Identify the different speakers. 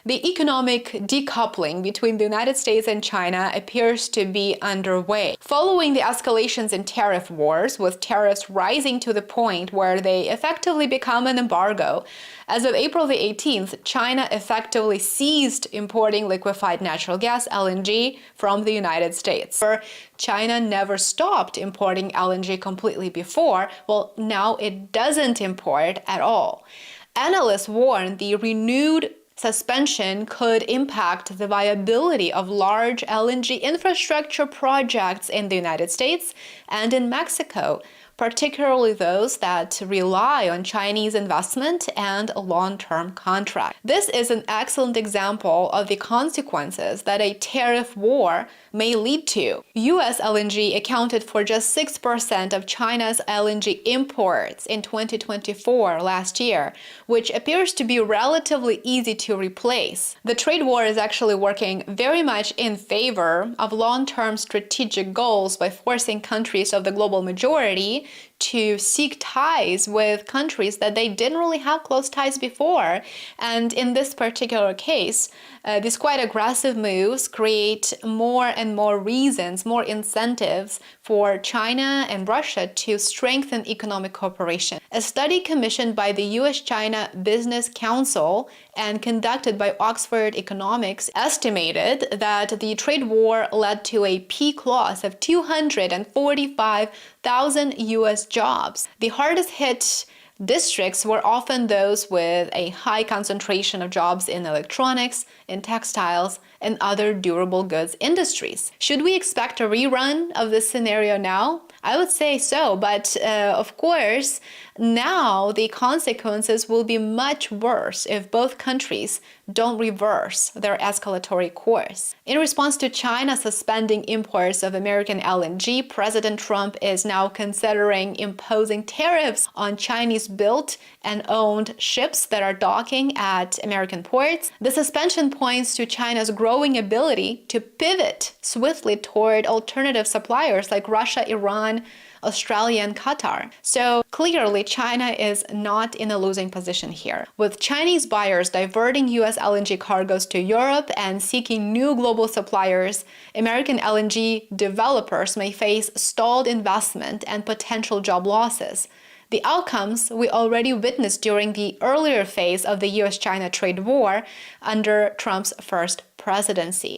Speaker 1: The economic decoupling between the United States and China appears to be underway. Following the escalations in tariff wars, with tariffs rising to the point where they effectively become an embargo, as of April the 18th, China effectively ceased importing liquefied natural gas, LNG, from the United States. China never stopped importing LNG completely before. Well, now it doesn't import at all. Analysts warn the renewed suspension could impact the viability of large LNG infrastructure projects in the United States and in Mexico, particularly those that rely on Chinese investment and a long-term contract. This is an excellent example of the consequences that a tariff war may lead to. US LNG accounted for just 6% of China's LNG imports in 2024 last year, which appears to be relatively easy to replace. The trade war is actually working very much in favor of long-term strategic goals by forcing countries of the global majority to seek ties with countries that they didn't really have close ties before. And in this particular case, these quite aggressive moves create more and more reasons, more incentives for China and Russia to strengthen economic cooperation. A study commissioned by the US-China Business Council and conducted by Oxford Economics estimated that the trade war led to a peak loss of 245,000 US jobs. The hardest hit districts were often those with a high concentration of jobs in electronics, in textiles, and other durable goods industries. Should we expect a rerun of this scenario now? I would say so, but of course, now the consequences will be much worse if both countries don't reverse their escalatory course. In response to China suspending imports of American LNG, President Trump is now considering imposing tariffs on Chinese-built and owned ships that are docking at American ports. The suspension points to China's growing ability to pivot swiftly toward alternative suppliers like Russia, Iran, Australia, and Qatar. So clearly, China is not in a losing position here. With Chinese buyers diverting US LNG cargoes to Europe and seeking new global suppliers, American LNG developers may face stalled investment and potential job losses. The outcomes we already witnessed during the earlier phase of the US-China trade war under Trump's first presidency.